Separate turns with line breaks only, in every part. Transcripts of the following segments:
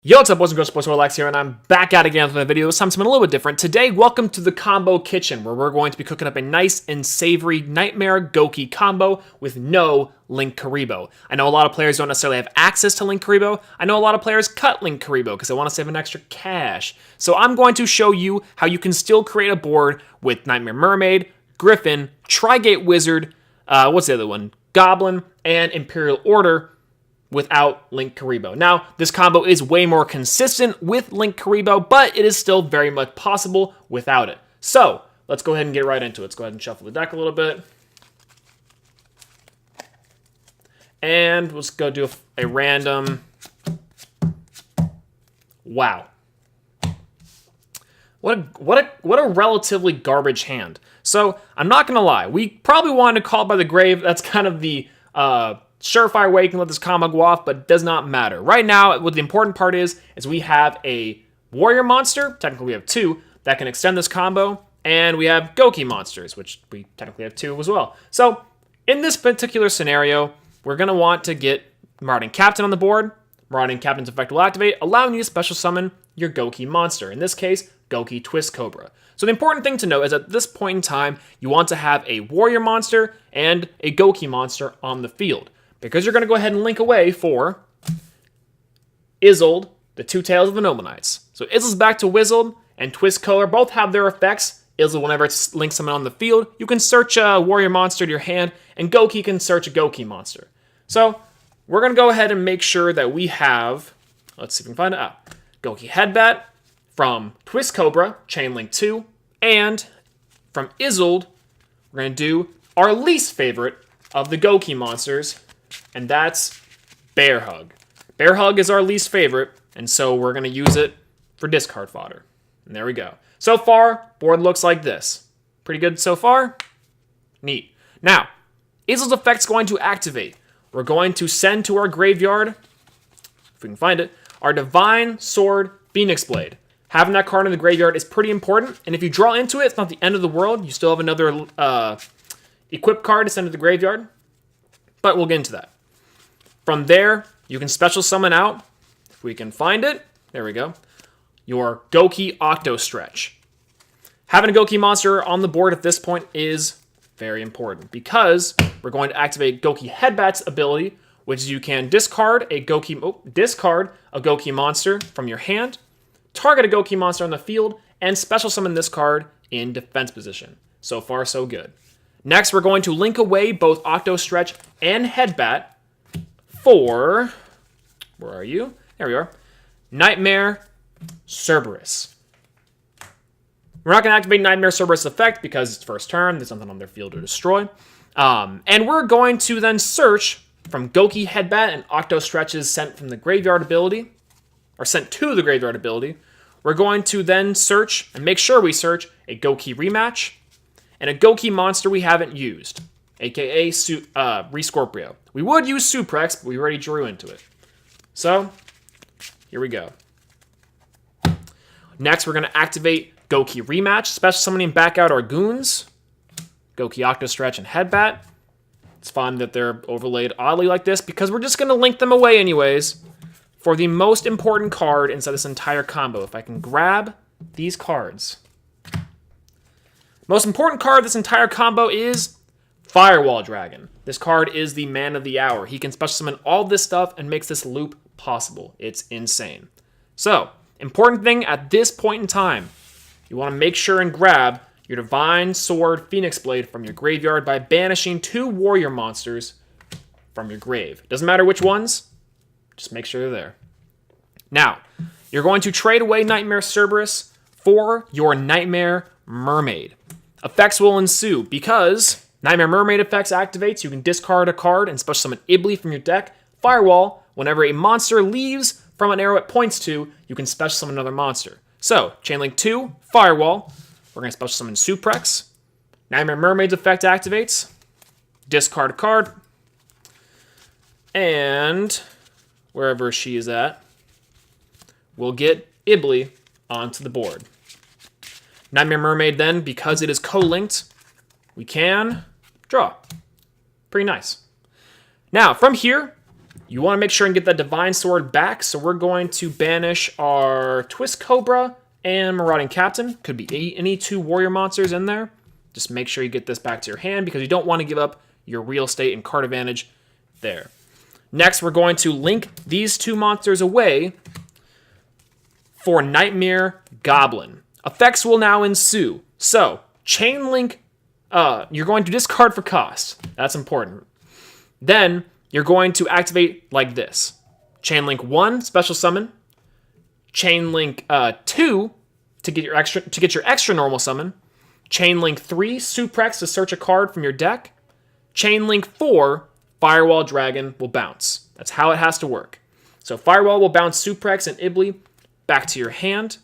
Yo, what's up, boys and girls? Swolelax here, and I'm back at it again with a video. This time something a little bit different. Today, welcome to the combo kitchen, where we're going to be cooking up a nice and savory Knightmare Gouki combo with no Linkuriboh. I know a lot of players don't necessarily have access to Linkuriboh. I know a lot of players cut Linkuriboh because they want to save an extra cash. So I'm going to show you how you can still create a board with Knightmare Mermaid, Griffin, Trigate Wizard, what's the other one? Goblin, and Imperial Order, without Linkuriboh. Now, this combo is way more consistent with Linkuriboh, but it is still very much possible without it. So, let's go ahead and get right into it. Let's go ahead and shuffle the deck a little bit. And let's go do a random... Wow. What a relatively garbage hand. So, I'm not going to lie. We probably wanted to call it by the grave. That's kind of the... surefire way you can let this combo go off, but it does not matter. Right now, what the important part is we have a warrior monster, technically we have two, that can extend this combo, and we have Gouki monsters, which we technically have two as well. So, in this particular scenario, we're going to want to get Marauding Captain on the board. Marauding Captain's effect will activate, allowing you to special summon your Gouki monster. In this case, Gouki Twist Cobra. So the important thing to know is at this point in time, you want to have a warrior monster and a Gouki monster on the field, because you're going to go ahead and link away for Isolde, the Two Tails of the Noble Knights. So Isolde's back to Isolde, and Twist Cobra both have their effects. Isolde, whenever it's linked someone on the field, you can search a warrior monster to your hand, and Gouki can search a Gouki monster. So we're going to go ahead and make sure that we have, let's see if we can find it out, Gouki Headbat from Twist Cobra, Chain Link 2, and from Isolde, we're going to do our least favorite of the Gouki monsters, and that's Bear Hug. Bear Hug is our least favorite, and so we're going to use it for discard fodder. And there we go. So far, board looks like this. Pretty good so far? Neat. Now, Isolde's effect's going to activate. We're going to send to our graveyard, if we can find it, our Divine Sword Phoenix Blade. Having that card in the graveyard is pretty important, and if you draw into it, it's not the end of the world. You still have another equip card to send to the graveyard, but we'll get into that. From there, you can special summon out, if we can find it, there we go, your Gouki Octo Stretch. Having a Gouki monster on the board at this point is very important, because we're going to activate Gouki Headbat's ability, which is you can discard a Gouki monster from your hand, target a Gouki monster on the field, and special summon this card in defense position. So far, so good. Next, we're going to link away both Octo Stretch and Headbat for, where are you? There we are, Knightmare Cerberus. We're not going to activate Knightmare Cerberus' effect because it's first turn, there's nothing on their field to destroy. And we're going to then search from Gouki Headbat and Octo Stretch's sent from the graveyard ability, or sent to the graveyard ability. We're going to then search, and make sure we search, a Gouki Rematch, and a Gouki monster we haven't used, aka Rescorpio. We would use Suprex, but we already drew into it. So, here we go. Next, we're going to activate Gouki Rematch, special summoning back out our goons, Gouki Octo Stretch and Headbat. It's fine that they're overlaid oddly like this, because we're just going to link them away anyways for the most important card inside this entire combo. If I can grab these cards. Most important card of this entire combo is Firewall Dragon. This card is the man of the hour. He can special summon all this stuff and makes this loop possible. It's insane. So, important thing at this point in time, you want to make sure and grab your Divine Sword Phoenix Blade from your graveyard by banishing two warrior monsters from your grave. Doesn't matter which ones, just make sure they're there. Now, you're going to trade away Knightmare Cerberus for your Knightmare Mermaid. Effects will ensue because Knightmare Mermaid effects activates. You can discard a card and special summon Ibli from your deck. Firewall, whenever a monster leaves from an arrow it points to, you can special summon another monster. So, Chainlink 2, Firewall. We're going to special summon Suprex. Knightmare Mermaid's effect activates. Discard a card. And wherever she is at, we'll get Ibli onto the board. Knightmare Mermaid then, because it is co-linked, we can draw. Pretty nice. Now, from here, You want to make sure and get that Divine Sword back, so we're going to banish our Twist Cobra and Marauding Captain. Could be any 2 warrior monsters in there. Just make sure you get this back to your hand because you don't want to give up your real estate and card advantage there. Next, we're going to link these 2 monsters away for Knightmare Goblin. Effects will now ensue. So, Chain Link, you're going to discard for cost. That's important. Then, you're going to activate like this. Chain Link 1, special summon. Chain Link 2, to get your extra normal summon. Chain Link 3, Suprex to search a card from your deck. Chain Link 4, Firewall Dragon will bounce. That's how it has to work. So Firewall will bounce Suprex and Ibly back to your hand.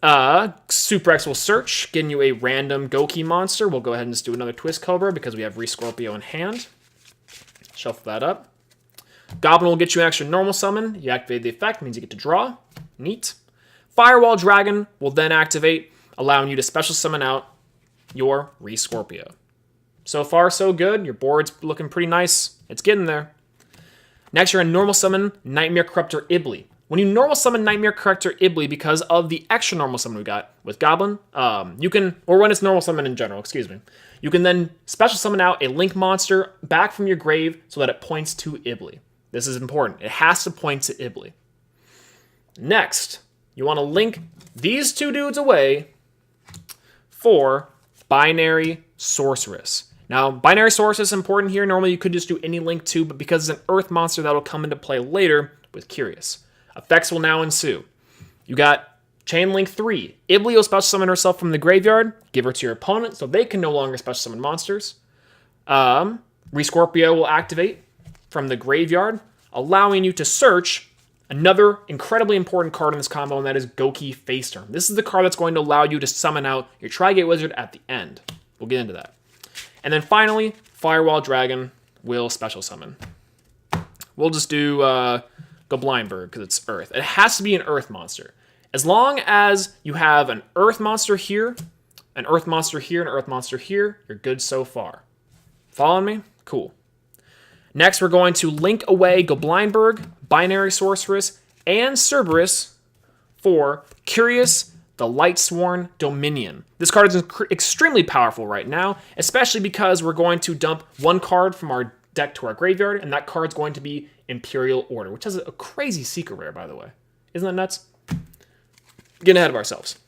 Suprex will search, getting you a random Gouki monster. We'll go ahead and just do another Twist Cobra because we have Rescorpio in hand. Shuffle that up. Goblin will get you an extra normal summon. You activate the effect, means you get to draw. Neat. Firewall Dragon will then activate, allowing you to special summon out your Rescorpio. So far, so good. Your board's looking pretty nice. It's getting there. Next, you're going to normal summon Knightmare Corruptor Ibly. When you normal summon Knightmare Corruptor Ibly, because of the extra normal summon we got with Goblin, you can, or when it's normal summon in general, excuse me, you can then special summon out a Link monster back from your grave so that it points to Ibly. This is important. It has to point to Ibly. Next, you want to link these 2 dudes away for Binary Sorceress. Now, Binary Sorceress is important here. Normally, you could just do any Link 2, but because it's an Earth monster, that'll come into play later with Curious. Effects will now ensue. You got Chain Link 3. Ibly will special summon herself from the graveyard. Give her to your opponent so they can no longer special summon monsters. Rescorpio will activate from the graveyard, allowing you to search another incredibly important card in this combo, and that is Gouki Face Turn. This is the card that's going to allow you to summon out your Tri-Gate Wizard at the end. We'll get into that. And then finally, Firewall Dragon will special summon. We'll just do Goblindberg because it's Earth. It has to be an Earth monster. As long as you have an Earth monster here, an Earth monster here, and an Earth monster here, you're good so far. Following me? Cool. Next, we're going to link away Goblindberg, Binary Sorceress, and Cerberus for Curious, the Lightsworn Dominion. This card is extremely powerful right now, especially because we're going to dump 1 card from our deck to our graveyard, and that card's going to be Imperial Order, which has a crazy secret rare, by the way. Isn't that nuts? Getting ahead of ourselves.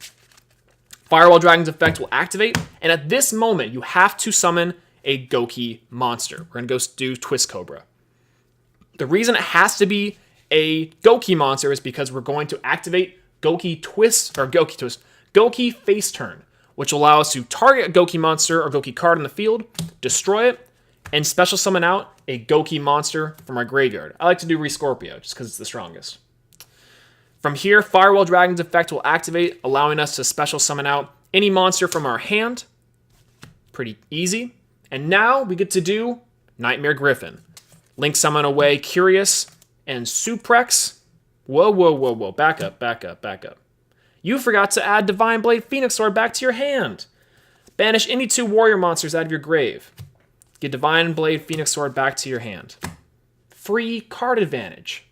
Firewall Dragon's effect will activate, and at this moment, you have to summon a Gouki monster. We're going to go do Twist Cobra. The reason it has to be a Gouki monster is because we're going to activate Gouki Face Turn, which will allow us to target a Gouki monster or Gouki card in the field, destroy it, and special summon out a Gouki monster from our graveyard. I like to do Rescorpio just because it's the strongest. From here, Firewall Dragon's effect will activate, allowing us to special summon out any monster from our hand. Pretty easy. And now we get to do Knightmare Griffin. Link summon away Curious and Suprex. Whoa, whoa, whoa, whoa. Back up, back up, back up. You forgot to add Divine Blade Phoenix Sword back to your hand. Banish any 2 warrior monsters out of your grave. Get Divine Blade Phoenix Sword back to your hand. Free card advantage.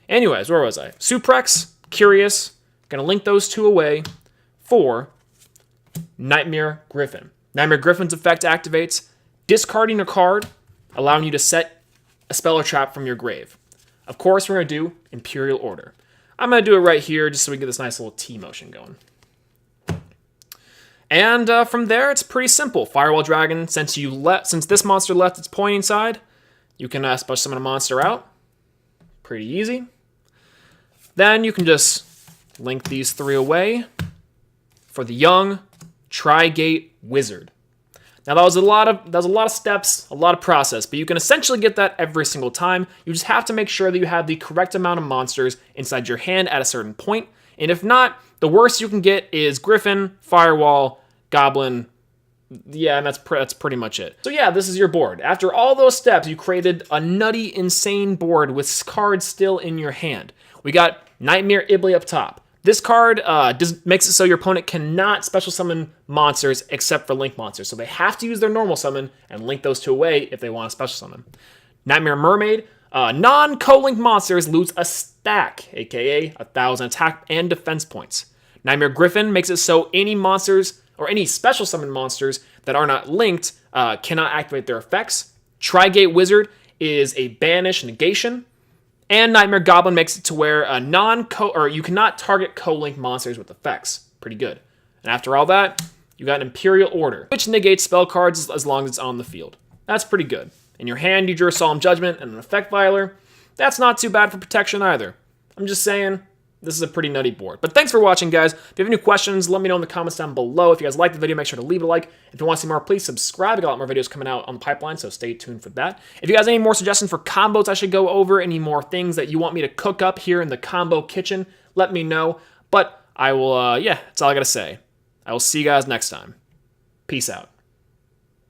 Anyways, where was I? Suprex, Curious. Gonna link those 2 away for Knightmare Griffin. Knightmare Griffin's effect activates, discarding a card, allowing you to set a spell or trap from your grave. Of course, we're going to do Imperial Order. I'm going to do it right here just so we get this nice little T motion going. And from there, it's pretty simple. Firewall Dragon, since this monster left its pointing side, you can special summon a monster out. Pretty easy. Then you can just link these 3 away for the young Tri-Gate Wizard. Now that was a lot of steps, a lot of process, but you can essentially get that every single time. You just have to make sure that you have the correct amount of monsters inside your hand at a certain point. And if not, the worst you can get is Griffin, Firewall, Goblin. Yeah, and that's pretty much it. So yeah, this is your board. After all those steps, you created a nutty, insane board with cards still in your hand. We got Knightmare Ibly up top. This card makes it so your opponent cannot special summon monsters except for Link monsters. So they have to use their normal summon and link those 2 away if they want to special summon. Knightmare Mermaid, non-co-link monsters lose a stack, aka 1,000 attack and defense points. Knightmare Griffin makes it so any monsters, or any special summon monsters that are not linked, cannot activate their effects. Trigate Wizard is a banish negation. And Knightmare Goblin makes it to where you cannot target co-link monsters with effects. Pretty good. And after all that, you got Imperial Order, which negates spell cards as long as it's on the field. That's pretty good. In your hand, you drew a Solemn Judgment and an Effect Violer. That's not too bad for protection either. I'm just saying, this is a pretty nutty board. But thanks for watching, guys. If you have any questions, let me know in the comments down below. If you guys liked the video, make sure to leave it a like. If you want to see more, please subscribe. I got a lot more videos coming out on the pipeline, so stay tuned for that. If you guys have any more suggestions for combos I should go over, any more things that you want me to cook up here in the combo kitchen, let me know. But I will, that's all I got to say. I will see you guys next time. Peace out.